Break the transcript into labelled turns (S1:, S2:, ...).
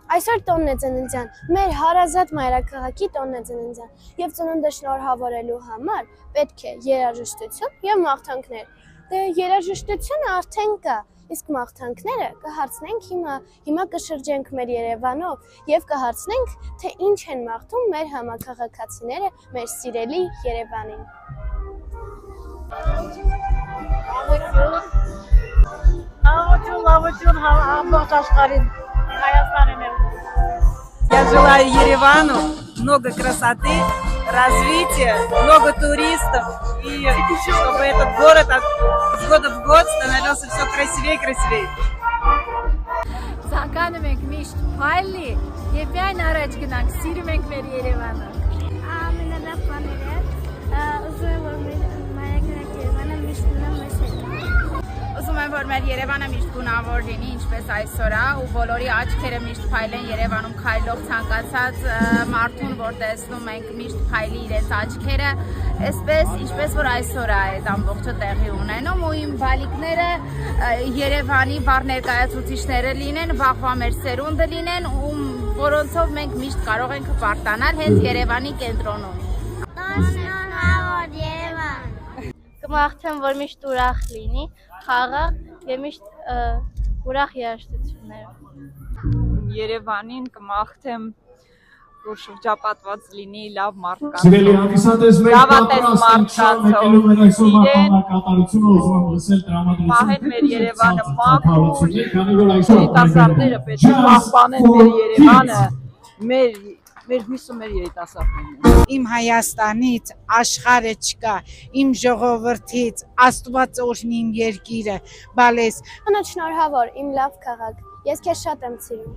S1: Այսօր տոնն է ծննդյան, մեր հարազատ մայրաքաղաքի տոնն է ծննդյան, եւ ծնունդը շնորհավորելու համար պետք է երաժշտություն եւ մաղթանքներ։ Դե երաժշտությունը արդեն կա, իսկ մաղթանքները կհարցնենք հիմա կշրջենք մեր Երևանով եւ կհարցնենք, թե ինչ են մաղթում մեր համակաղաքացիները մեր սիրելի Երևանին։
S2: Лавочун, ամբողջ աշխարհին Հայաստանին եմ։
S3: Я желаю Еревану много красоты, развития, много туристов и чтобы этот город с года в год становился все красивее и красивее.
S2: Ցանկանում ենք միշտ փայլի եւ միայն առաջ գնանք, սիրում ենք մեր Երևանը։
S4: Ամենալավ բաները ուզում եմ որ մեր մայրաքաղաքի Երևանը միշտ մնա մեզ հետ։
S5: Ուզում եմ, որ մեր Երևանը միշտ գունավոր լինի, ինչպես այսօր է, ու բոլորի աչքերը միշտ փայլեն Երևանում քայլող ցանկացած մարդուն, որ տեսնում ենք միշտ փայլի իրենց աչքերը, այսպես, ինչպես որ այսօր է այդ ամբողջը տեղի ունենում, ու իմ բալիկները Երևանի վառ ներկայացուցիչները լինեն, վաղվա մեր սերունդը լինեն, ու որոնցով մենք միշտ կարող ենք պարտանալ հենց Երևանի կենտրոնում։
S4: Շնորհավոր Երևան։
S6: Կմաղթեմ, որ միշտ ուրախ լինի, խաղաղ եւ միշտ ուրախ երաժշտություններով։
S7: Երևանին կմաղթեմ, որ շրջապատված լինի լավ մարդկանց։
S8: Սիրելի հանդիսատես, մեր պատրաստության եկելում են այսօր կատարությունը ուզում եմ լսել
S7: Պահեն մեր Երևանը մաքուր,
S8: քանի որ այսօր
S7: երիտասարդները պետք է պահպանեն մեր Երևանը, մեր հույսը մեր երիտասարդներն։
S9: Իմ Հայաստանից աշխարհը չկա, իմ ժողովրդից Աստված օրհնի իմ երկիրը, բալես։
S1: Շնորհավոր, իմ լավ քաղաք, ես քեզ շատ եմ սիրում։